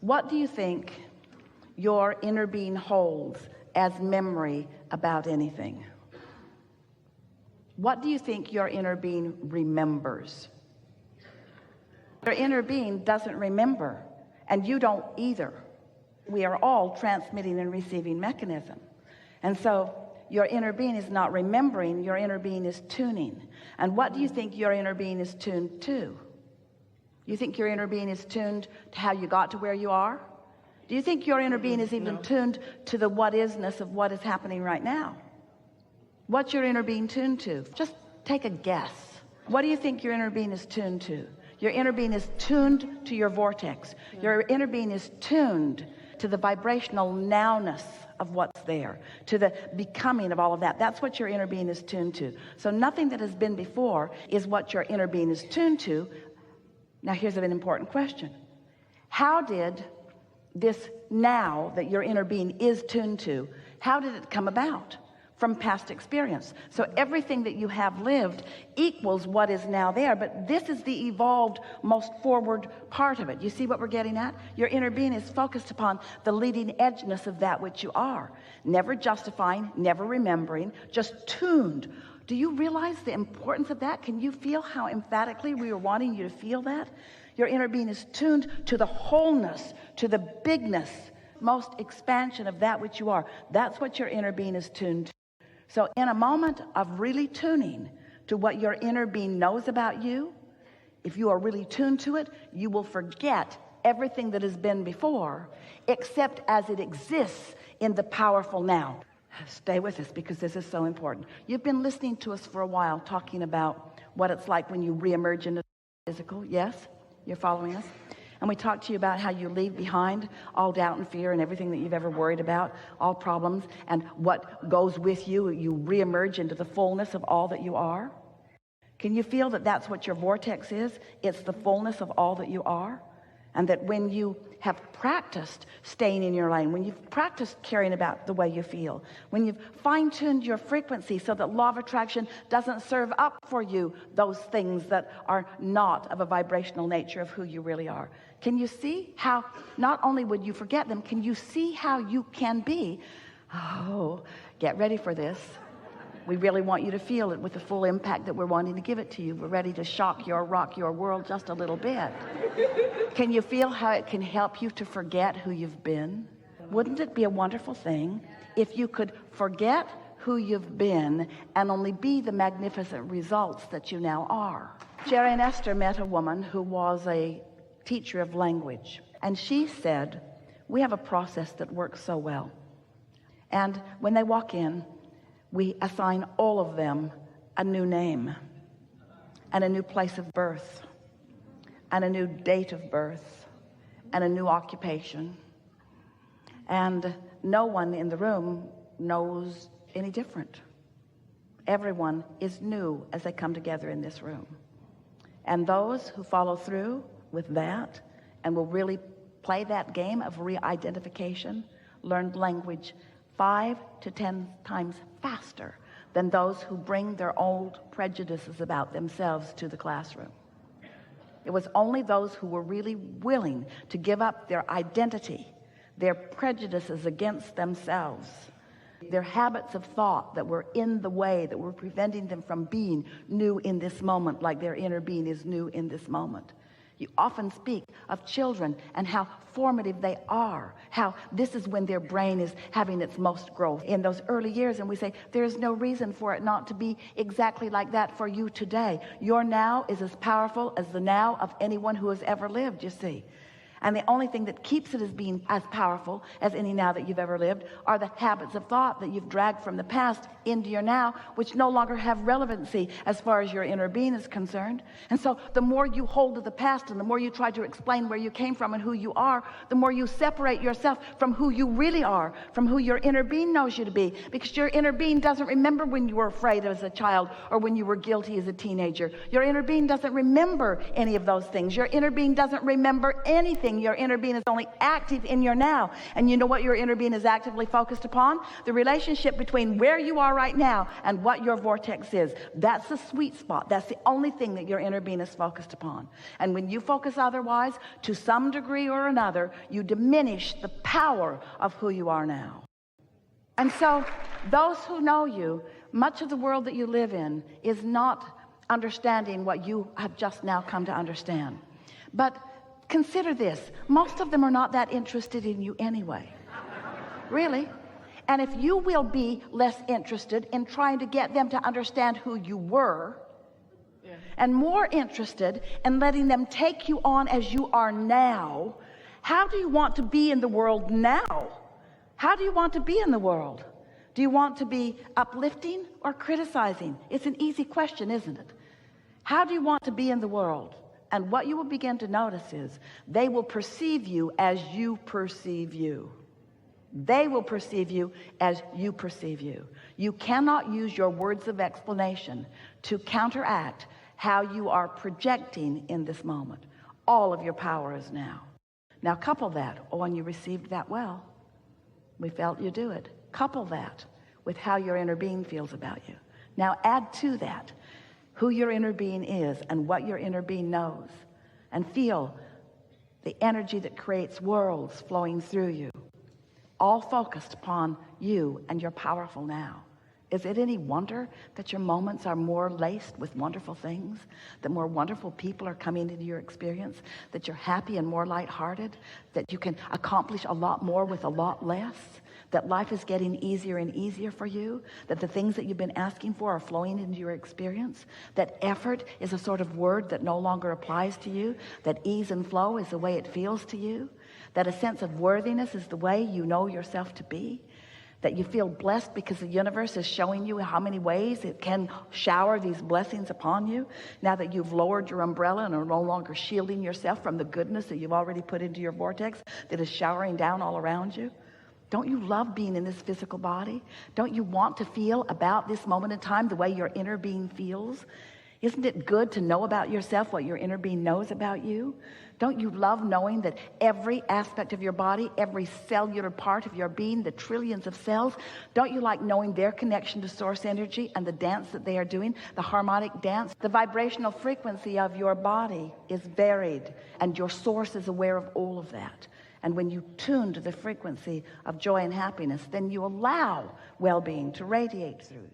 What do you think your inner being holds as memory about anything? What do you think your inner being remembers? Your inner being doesn't remember, and you don't either. We are all transmitting and receiving mechanism. And so your inner being is not remembering, your inner being is tuning. And what do you think your inner being is tuned to? You think your inner being is tuned to how you got to where you are? Do you think your inner being is even tuned to the what isness of what is happening right now? What's your inner being tuned to? Just take a guess. What do you think your inner being is tuned to? Your inner being is tuned to your vortex. Your inner being is tuned to the vibrational nowness of what's there, to the becoming of all of that. That's what your inner being is tuned to. So nothing that has been before is what your inner being is tuned to. Now here's an important question. How did this now that your inner being is tuned to, how did it come about? From past experience. So everything that you have lived equals what is now there, but this is the evolved, most forward part of it. You see what we're getting at? Your inner being is focused upon the leading edgeness of that which you are, never justifying, never remembering, just tuned. Do you realize the importance of that? Can you feel how emphatically we are wanting you to feel that? Your inner being is tuned to the wholeness, to the bigness, most expansion of that which you are. That's what your inner being is tuned to. So in a moment of really tuning to what your inner being knows about you, if you are really tuned to it, you will forget everything that has been before, except as it exists in the powerful now. Stay with us because this is so important. You've been listening to us for a while talking about what it's like when you reemerge into the physical. Yes? You're following us? And we talked to you about how you leave behind all doubt and fear and everything that you've ever worried about, all problems, and what goes with you. You reemerge into the fullness of all that you are. Can you feel that that's what your vortex is? It's the fullness of all that you are. And that when you have practiced staying in your lane, when you've practiced caring about the way you feel, when you've fine-tuned your frequency so that law of attraction doesn't serve up for you those things that are not of a vibrational nature of who you really are. Can you see how not only would you forget them, can you see how you can be? Oh, get ready for this. We really want you to feel it with the full impact that we're wanting to give it to you. We're ready to rock your world just a little bit. Can you feel how it can help you to forget who you've been? Wouldn't it be a wonderful thing if you could forget who you've been and only be the magnificent results that you now are? Jerry and Esther met a woman who was a teacher of language, and she said, we have a process that works so well. And when they walk in, we assign all of them a new name and a new place of birth and a new date of birth and a new occupation. And no one in the room knows any different. Everyone is new as they come together in this room. And those who follow through with that and will really play that game of re-identification learn language 5 to 10 times faster than those who bring their old prejudices about themselves to the classroom. It was only those who were really willing to give up their identity, their prejudices against themselves, their habits of thought that were in the way, that were preventing them from being new in this moment, like their inner being is new in this moment. You often speak of children and how formative they are, how this is when their brain is having its most growth in those early years. And we say, there's no reason for it not to be exactly like that for you today. Your now is as powerful as the now of anyone who has ever lived, you see. And the only thing that keeps it as being as powerful as any now that you've ever lived are the habits of thought that you've dragged from the past into your now, which no longer have relevancy as far as your inner being is concerned. And so the more you hold to the past and the more you try to explain where you came from and who you are, the more you separate yourself from who you really are, from who your inner being knows you to be, because your inner being doesn't remember when you were afraid as a child or when you were guilty as a teenager. Your inner being doesn't remember any of those things. Your inner being doesn't remember anything anything, your inner being is only active in your now. And you know what your inner being is actively focused upon? The relationship between where you are right now and what your vortex is. That's the sweet spot. That's the only thing that your inner being is focused upon. And when you focus otherwise, to some degree or another, you diminish the power of who you are now. And so those who know you, much of the world that you live in is not understanding what you have just now come to understand. But consider this, most of them are not that interested in you anyway. Really. And if you will be less interested in trying to get them to understand who you were, and more interested in letting them take you on as you are now, how do you want to be in the world now? How do you want to be in the world? Do you want to be uplifting or criticizing? It's an easy question, isn't it? How do you want to be in the world? And what you will begin to notice is they will perceive you as you perceive you. They will perceive you as you perceive you. You cannot use your words of explanation to counteract how you are projecting in this moment. All of your power is now. Now couple that, when you received that well, we felt you do it. Couple that with how your inner being feels about you. Now add to that who your inner being is and what your inner being knows, and feel the energy that creates worlds flowing through you, all focused upon you and your powerful now. Is it any wonder that your moments are more laced with wonderful things, that more wonderful people are coming into your experience, that you're happy and more lighthearted, that you can accomplish a lot more with a lot less, that life is getting easier and easier for you, that the things that you've been asking for are flowing into your experience, that effort is a sort of word that no longer applies to you, that ease and flow is the way it feels to you, that a sense of worthiness is the way you know yourself to be, that you feel blessed because the universe is showing you how many ways it can shower these blessings upon you now that you've lowered your umbrella and are no longer shielding yourself from the goodness that you've already put into your vortex that is showering down all around you. Don't you love being in this physical body? Don't you want to feel about this moment in time the way your inner being feels? Isn't it good to know about yourself what your inner being knows about you? Don't you love knowing that every aspect of your body, every cellular part of your being, the trillions of cells, don't you like knowing their connection to source energy and the dance that they are doing, the harmonic dance? The vibrational frequency of your body is varied, and your source is aware of all of that. And when you tune to the frequency of joy and happiness, then you allow well-being to radiate through.